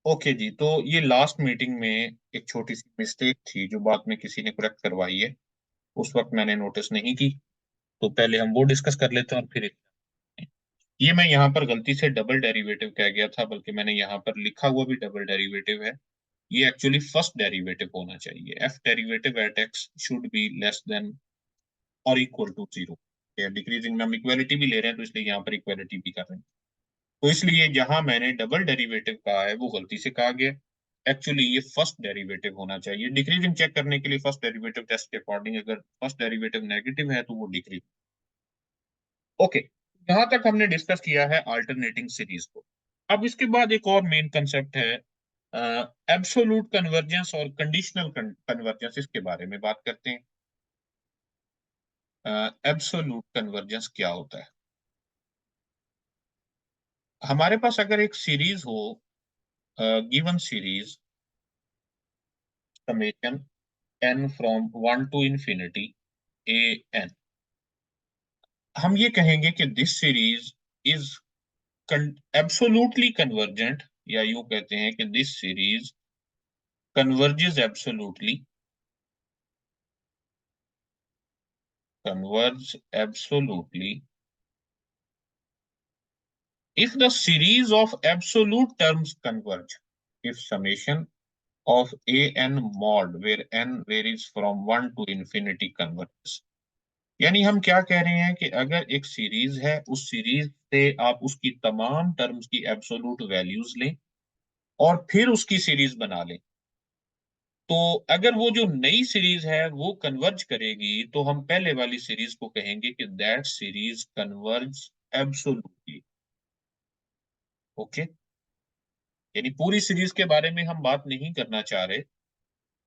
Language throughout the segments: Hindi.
ओके जी, तो ये लास्ट मीटिंग में एक छोटी सी मिस्टेक थी जो बाद में किसी ने करेक्ट करवाई है। उस वक्त मैंने नोटिस नहीं की। तो पहले हम वो डिस्कस कर लेते हैं और फिर ये मैं यहाँ पर गलती से डबल डेरिवेटिव कह गया था, बल्कि मैंने यहाँ पर लिखा हुआ भी डबल डेरिवेटिव है। ये एक्चुअली फर्स्ट डेरिवेटिव होना चाहिए। F derivative eight x should be less than और इक्वल टू जीरो। डिक्रीजिंग में हम इक्वालिटी भी ले रहे हैं, तो इसलिए यहाँ पर इक्वालिटी भी कर रहे हैं। तो इसलिए जहां मैंने डबल डेरिवेटिव कहा है वो गलती से कहा गया। एक्चुअली ये फर्स्ट डेरिवेटिव होना चाहिए। डिक्रीजिंग चेक करने के लिए फर्स्ट डेरिवेटिव टेस्ट के अकॉर्डिंग अगर फर्स्ट डेरिवेटिव नेगेटिव है तो वो डिक्रीज। ओके, यहां तक हमने डिस्कस किया है अल्टरनेटिंग सीरीज को। अब इसके बाद एक और मेन कंसेप्ट है एब्सोल्यूट कन्वर्जेंस और कंडीशनल कन्वर्जेंस। इसके बारे में बात करते हैं। एब्सोल्यूट कन्वर्जेंस क्या होता है? हमारे पास अगर एक सीरीज हो, given series summation n from 1 to infinity a n, हम ये कहेंगे कि this series is absolutely convergent, या यूं कहते हैं कि this series converges absolutely, converge absolutely if the series of absolute terms converge, if summation of a n mod where n varies from 1 to infinity converges। यानी हम क्या कह रहे हैं कि अगर एक सीरीज है, उस सीरीज से आप उसकी तमाम टर्म्स की एब्सोल्यूट वैल्यूज लें और फिर उसकी सीरीज बना लें, तो अगर वो जो नई सीरीज है वो कन्वर्ज करेगी, तो हम पहले वाली सीरीज को कहेंगे कि that series converge absolutely. Okay, यानी पूरी सीरीज के बारे में हम बात नहीं करना चाह रहे।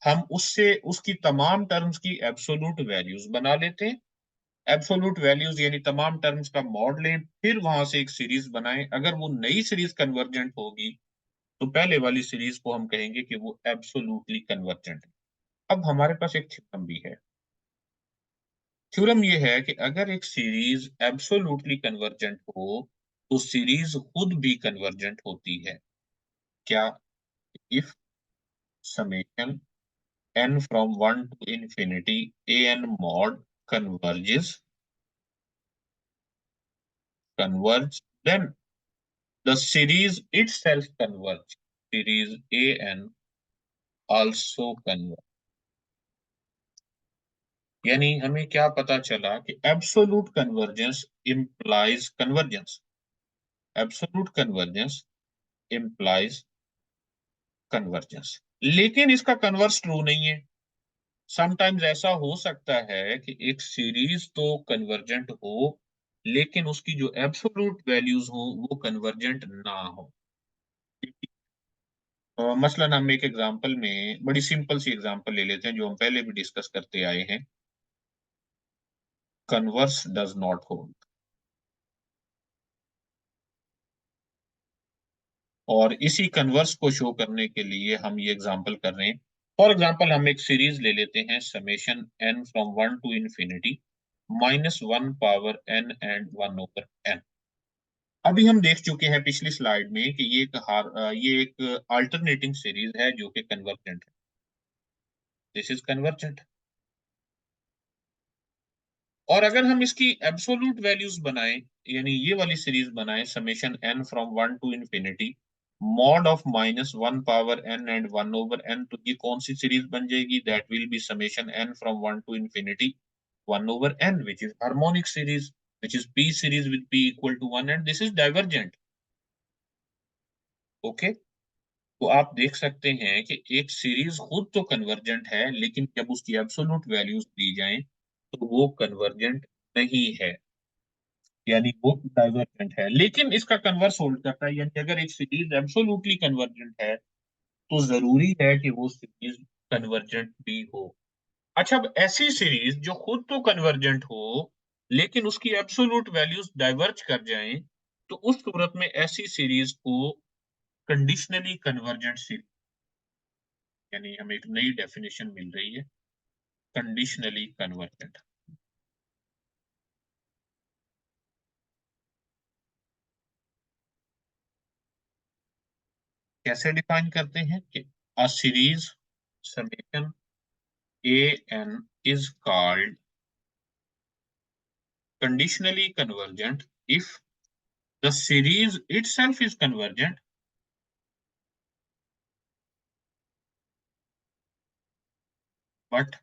हम उससे उसकी तमाम टर्म्स की एब्सोल्यूट वैल्यूज बना लेते हैं। एब्सोल्यूट वैल्यूज यानी तमाम टर्म्स का मॉड लें, फिर वहां से एक सीरीज बनाएं। अगर वो नई सीरीज कन्वर्जेंट होगी, तो पहले वाली सीरीज को हम कहेंगे कि वो एब्सोल्युटली कन्वर्जेंट है। अब हमारे पास एक थ्योरम भी है। थ्योरम ये है कि अगर एक सीरीज एब्सोल्युटली कन्वर्जेंट हो, तो सीरीज खुद भी कन्वर्जेंट होती है। क्या? If summation n from 1 to infinity a n mod converges converge, then the series itself converge, series a n also converge। यानी हमें क्या पता चला कि absolute convergence implies convergence, absolute convergence implies convergence. लेकिन इसका कन्वर्स ट्रू नहीं है। समटाइम्स ऐसा हो सकता है कि एक सीरीज तो कन्वर्जेंट हो, लेकिन उसकी जो एब्सोल्यूट वैल्यूज हो वो कन्वर्जेंट ना हो। मसलन हम एक एग्जांपल में बड़ी सिंपल सी एग्जांपल ले लेते हैं जो हम पहले भी डिस्कस करते आए हैं। Converse does not hold. और इसी कन्वर्स को शो करने के लिए हम ये एग्जांपल कर रहे हैं। फॉर एग्जांपल हम एक सीरीज ले लेते हैं summation n from 1 to infinity minus 1 power n and 1 over n। अभी हम देख चुके हैं पिछली स्लाइड में कि ये एक अल्टरनेटिंग सीरीज है जो कि कन्वर्जेंट है। This is convergent. और अगर हम इसकी एब्सोल्यूट वैल्यूज बनाएं, यानी ये वाली सीरीज बनाएं summation n from 1 to infinity mod of minus 1 power n and 1 over n, तो ये कौन सी सीरीज बन जाएगी? That will be summation n from 1 to infinity 1 over n, which is harmonic series, which is p series with p equal to 1, and this is divergent। Okay, तो आप देख सकते हैं कि एक सीरीज खुद तो कन्वर्जेंट है, लेकिन जब उसकी एब्सोल्यूट वैल्यूज दी जाएं तो वो कन्वर्जेंट नहीं है, यानी वो डाइवर्जेंट है। लेकिन इसका कन्वर्स होल्ड करता है, यानी अगर एक सीरीज एब्सोल्युटली कन्वर्जेंट है तो जरूरी है कि वो सीरीज कन्वर्जेंट भी हो। अच्छा, अब ऐसी सीरीज जो खुद तो कन्वर्जेंट हो लेकिन उसकी एब्सोल्यूट वैल्यूज डाइवर्ज कर जाएं, तो उस सूरत में ऐसी सीरीज को कंडीशनली कन्वर्जेंट सीरीज, यानी हमें एक नई डेफिनेशन मिल रही है, कंडीशनली कन्वर्जेंट। कैसे डिफाइन करते हैं कि a series summation a n is called conditionally convergent if the series itself is convergent but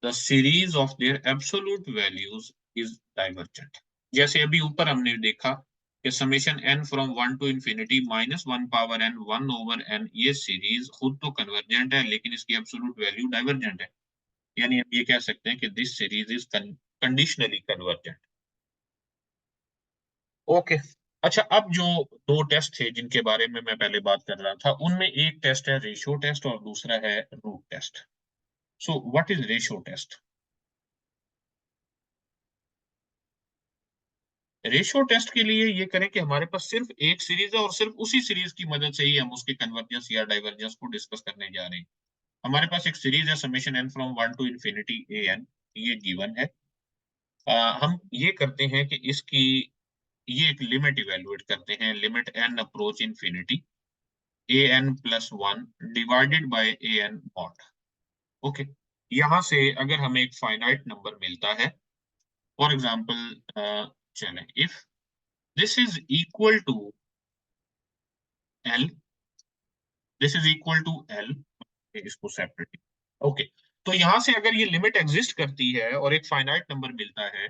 the series of their absolute values is divergent. जैसे अभी ऊपर हमने देखा कि summation n from 1 to infinity minus 1 power n 1 over n ये सीरीज खुद तो कन्वर्जेंट है लेकिन इसकी एब्सोल्यूट वैल्यू डाइवर्जेंट है, यानी हम ये कह सकते हैं कि this series is conditionally convergent. Okay. अच्छा, अब जो दो टेस्ट थे जिनके बारे में मैं पहले बात कर रहा था उनमें एक टेस्ट है रेशियो टेस्ट और दूसरा है root test. So what is ratio test? Ratio test के लिए ये करें कि हमारे पास सिर्फ एक सीरीज है और सिर्फ उसी सीरीज की मदद से ही हम उसके कन्वर्जेंस या डाइवर्जेंस को डिस्कस करने जा रहे हैं। हमारे पास एक सीरीज है summation n from 1 to infinity a n, ये गिवन है। हम ये करते हैं कि इसकी ये एक लिमिट इवेलुएट करते हैं, limit n approach infinity a n plus one divided by a n mod. Okay, यहां से अगर हमें एक फाइनाइट नंबर मिलता है, फॉर एग्जांपल चलें, if this is equal to L, this is equal to L, इसको सेपरेट। ओके, तो यहां से अगर ये लिमिट एग्जिस्ट करती है और एक फाइनाइट नंबर मिलता है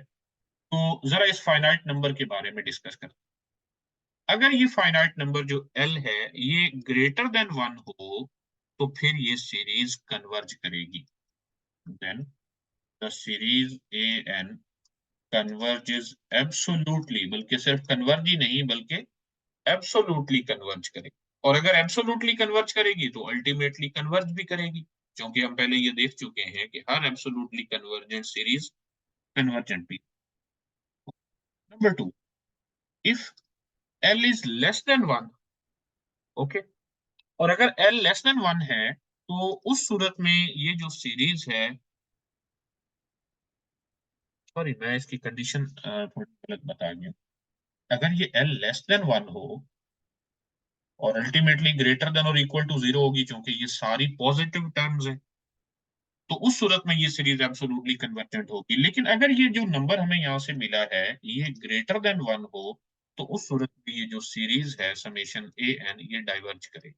तो जरा इस फाइनाइट नंबर के बारे में डिस्कस करते हैं। अगर ये फाइनाइट नंबर जो एल है ये ग्रेटर देन वन हो तो फिर ये सीरीज कन्वर्ज करेगी। Then the series a n converges absolutely, बल्कि सिर्फ कन्वर्ज ही नहीं बल्कि एब्सोल्युटली कन्वर्ज करेगी। और अगर एब्सोल्युटली कन्वर्ज करेगी तो अल्टीमेटली कन्वर्ज भी करेगी, क्योंकि हम पहले ये देख चुके हैं कि हर एब्सोल्युटली कन्वर्जेंट सीरीज कन्वर्जेंट भी। Number two, if L is less than one, okay, और अगर एल लेस देन वन है तो उस सूरत में ये जो सीरीज है, सॉरी मैं इसकी कंडीशन थोड़ी गलत बता गया, अगर ये एल लेस देन वन हो और अल्टीमेटली ग्रेटर देन और इक्वल टू जीरो होगी, क्योंकि ये सारी पॉजिटिव टर्म्स हैं, तो उस सूरत में ये सीरीज एब्सोल्युटली कन्वर्जेंट होगी। लेकिन अगर ये जो नंबर हमें यहाँ से मिला है ये ग्रेटर देन वन हो तो उस सूरत में ये जो सीरीज है समेशन ए एन ये डाइवर्ज करेगी।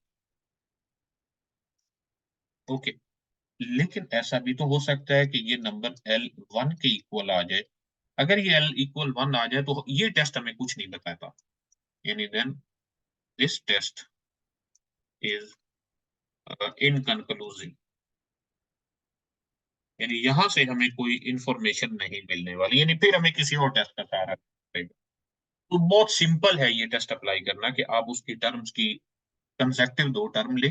ओके, लेकिन ऐसा भी तो हो सकता है कि ये नंबर एल वन के इक्वल आ जाए। अगर ये एल इक्वल वन आ जाए तो ये टेस्ट हमें कुछ नहीं बताता, यानी then this test is inconclusive, यानी यहां से हमें कोई इंफॉर्मेशन नहीं मिलने वाली, यानी फिर हमें किसी और टेस्ट का सहारा लेना। तो बहुत सिंपल है ये टेस्ट अप्लाई करना कि आप उसकी टर्म्स की कंसेक्टिव दो टर्म ले,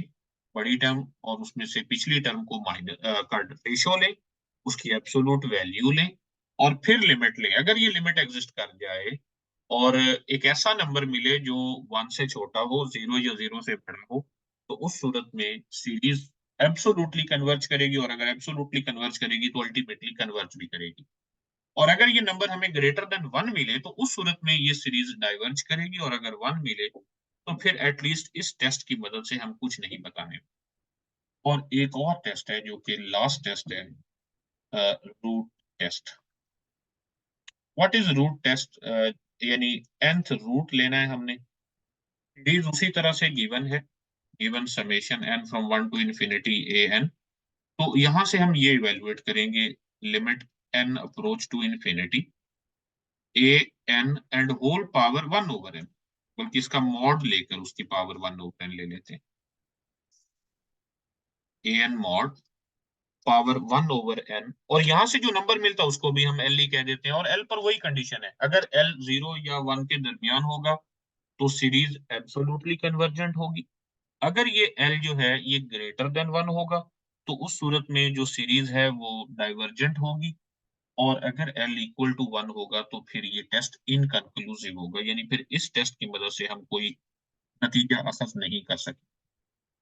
बड़ी टर्म और उसमें से पिछली टर्म को माइनस कर रेशो ले, उसकी एब्सोल्यूट वैल्यू ले और फिर लिमिट ले। अगर ये लिमिट एग्जिस्ट कर जाए और एक ऐसा नंबर मिले जो वन से छोटा हो, जीरो या जीरो से बड़ा हो, तो उस सूरत में सीरीज एब्सोल्युटली कन्वर्ज करेगी और अगर एब्सोल्युटली कन्वर्ज करेगी तो अल्टीमेटली कन्वर्ज भी करेगी। और अगर ये नंबर हमें ग्रेटर देन वन मिले तो उस सूरत में ये सीरीज डाइवर्ज करेगी और अगर वन मिले तो फिर एटलीस्ट इस टेस्ट की मदद से हम कुछ नहीं बताने। और एक और टेस्ट है जो कि लास्ट टेस्ट है, root test. What is root test? यानी nth रूट लेना है हमने, सीरीज उसी तरह से गिवन है, given summation n from 1 to infinity a n. तो यहां से हम ये इवेलुएट करेंगे limit n approach to infinity a n and whole power one over n, बल्कि इसका मॉड लेकर उसकी पावर वन ओवर एन ले लेते हैं, a n mod power one over n. और यहां से जो नंबर मिलता है उसको भी हम एल ही कह देते हैं। और एल पर वही कंडीशन है, अगर एल जीरो या वन के दरमियान होगा तो सीरीज एब्सोल्युटली कन्वर्जेंट होगी। अगर ये एल जो है ये ग्रेटर देन वन होगा तो उस सूरत में जो सीरीज है वो डाइवर्जेंट होगी। और अगर एल इक्वल टू वन होगा तो फिर ये टेस्ट इनकंक्लूसिव होगा, यानी फिर इस टेस्ट की मदद से हम कोई नतीजा अखज नहीं कर सकते।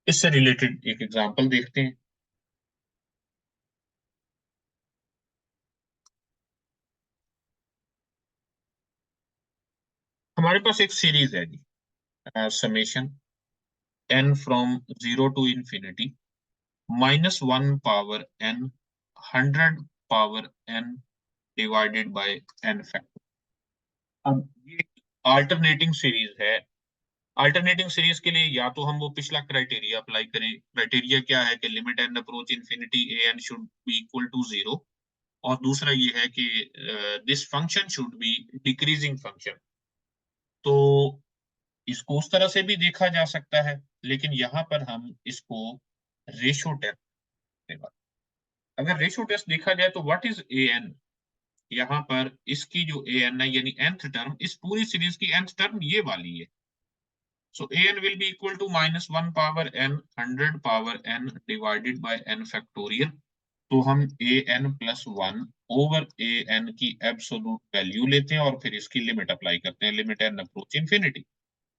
इससे रिलेटेड एक एग्जांपल देखते हैं। हमारे पास एक सीरीज है जी, summation n from 0 to infinity -1 power n 100 power n divided by n factor। अब ये अल्टरनेटिंग सीरीज है। अल्टरनेटिंग सीरीज के लिए या तो हम वो पिछला क्राइटेरिया अप्लाई करें। क्राइटेरिया क्या है कि limit n approach infinity a n should be equal to 0, और दूसरा ये है कि this function should be decreasing function. तो इसको उस तरह से भी देखा जा सकता है, लेकिन यहाँ पर हम इसको रेशो टेस्ट देगा। अगर रेशो टेस्ट देखा जाए तो व्हाट इज ए एन, यहाँ पर इसकी जो ए एन है यानी nth टर्म, इस पूरी सीरीज की nth टर्म ये वाली है। So an will be equal to -1 power n 100 power n divided by n factorial। तो हम an plus 1 over an की एब्सोल्यूट वैल्यू लेते हैं और फिर इसकी लिमिट अप्लाई करते हैं, limit n approach infinity।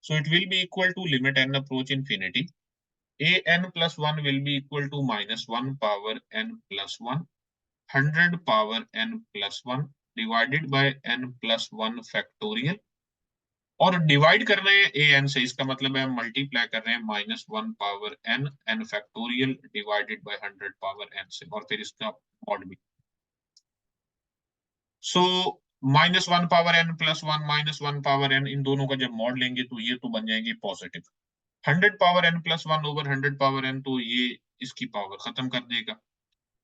So it will be equal to limit n approach infinity an plus 1 will be equal to -1 power n plus 1 100 power n plus 1 divided by n plus 1 factorial। और डिवाइड कर रहे हैं ए एन से, इसका मतलब है हम मल्टीप्लाई कर रहे हैं -1 power n n factorial divided by 100 power n से, और फिर इसका मॉड भी। So -1 power n plus 1 -1 power n, इन दोनों का जब मॉड लेंगे तो ये तो बन जाएंगे positive. 100 power n plus 1 over 100 power n, तो ये इसकी पावर खत्म कर देगा।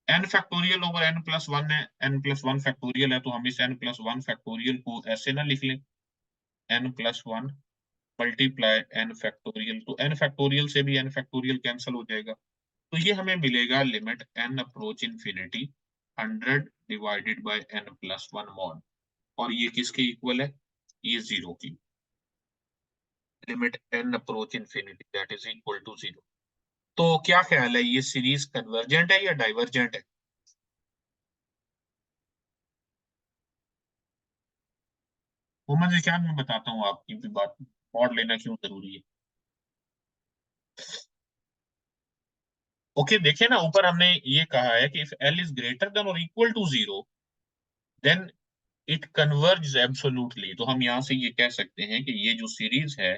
N factorial over n plus 1 है, एन प्लस 1 फैक्टोरियल है, तो हम इस एन प्लस 1 फैक्टोरियल को ऐसे ना लिख लें, n plus 1 multiply n factorial, तो एन फैक्टोरियल से भी एन फैक्टोरियल कैंसिल हो जाएगा। तो ये हमें मिलेगा limit n approach infinity 100 divided by n plus 1 mod, और ये किसके इक्वल है, ये 0 की। Limit n approach infinity that is equal to 0। तो क्या ख्याल है, ये सीरीज कन्वर्जेंट है या डाइवर्जेंट है? मोहम्मद इरशाद, मैं बताता हूँ आपकी भी बात, मॉड लेना क्यों जरूरी है। ओके, देखिए ना, ऊपर हमने ये कहा है कि if L is greater than और equal to 0 then it converge absolutely. तो हम यहां से ये कह सकते हैं कि ये जो सीरीज है,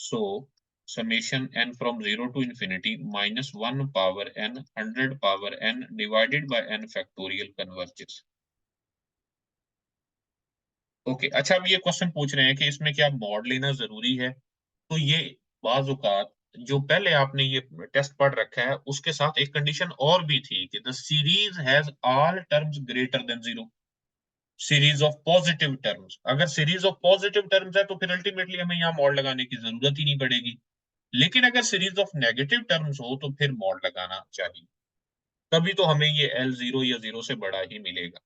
so summation n from 0 to infinity -1 power n 100 power n divided by n factorial converges. Okay, अच्छा, अब ये क्वेश्चन पूछ रहे हैं कि इसमें क्या मॉड लेना जरूरी है। तो ये बाज औकात जो पहले आपने ये टेस्ट पढ़ रखा है उसके साथ एक कंडीशन और भी थी कि the series has all terms greater than 0। Series of positive terms, अगर सीरीज ऑफ पॉजिटिव टर्म्स है तो फिर अल्टीमेटली हमें यहाँ मॉड लगाने की जरूरत ही नहीं पड़ेगी। लेकिन अगर सीरीज ऑफ नेगेटिव टर्म्स हो तो फिर मॉड लगाना चाहिए, तभी तो हमें ये एल 0 या 0 से बड़ा ही मिलेगा।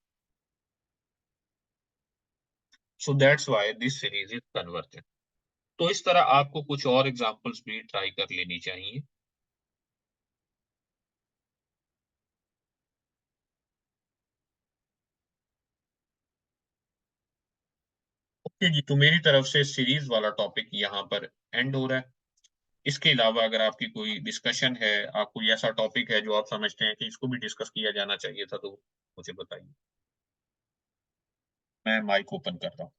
So that's why this series is convergent. तो इस तरह आपको कुछ और एग्जांपल्स भी ट्राई कर लेनी चाहिए। ओके जी, तो मेरी तरफ से सीरीज वाला टॉपिक यहाँ पर एंड हो रहा है। इसके अलावा अगर आपकी कोई डिस्कशन है, आप कोई ऐसा टॉपिक है जो आप समझते हैं कि इसको भी डिस्कस किया जाना चाहिए था, तो मुझे बताइए। मैं माइक ओपन कर रहा हूँ।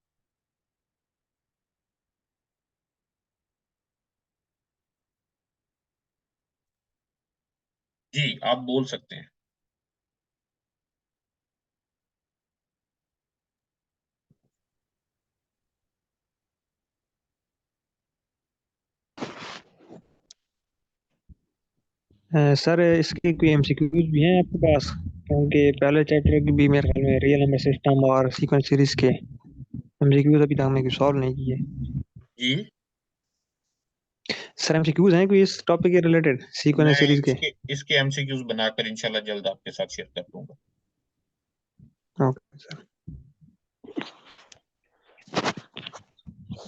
जी, आप बोल सकते हैं। सर इसके कोई एमसीक्यूज भी हैं आपके पास? क्योंकि पहले चैप्टर की भी मेरे ख्याल में रियल नंबर सिस्टम और सीक्वेंस सीरीज के एमसीक्यूज अभी तक हमने सॉल्व नहीं किए। जी, सर एमसीक्यूज हैं कोई इस टॉपिक के रिलेटेड, मैं सीक्वेंस सीरीज के? इसके इसके एमसीक्यूज बनाकर इंशाल्लाह जल्द आपके साथ शेयर कर दूंगा। Okay sir.